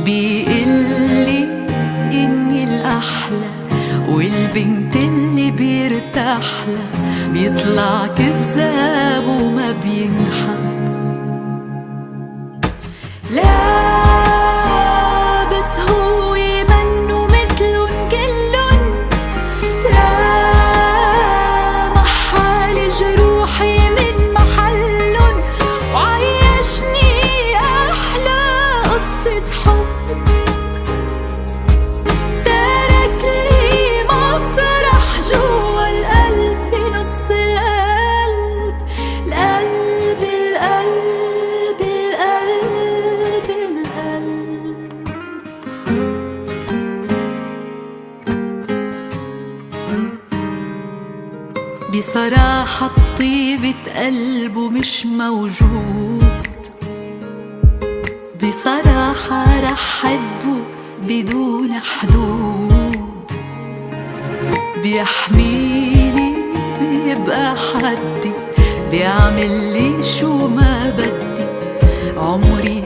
بيقلي إني الأحلى والبنت اللي بيرتاحلها بيطلع كذاب وما بينحب. لا بس هو منه متلن كلن، لا محال جروحي من محلن، وعيشني أحلى قصة حب. ترك لي مطرح جوا القلب بنص القلب، القلب القلب القلب القلب. بصراحة بطيبة قلبه مش موجود، بصراحة رح حبه بدون حدود. بيحميني بيبقى حدي، بيعمل لي شو ما بدي، عمري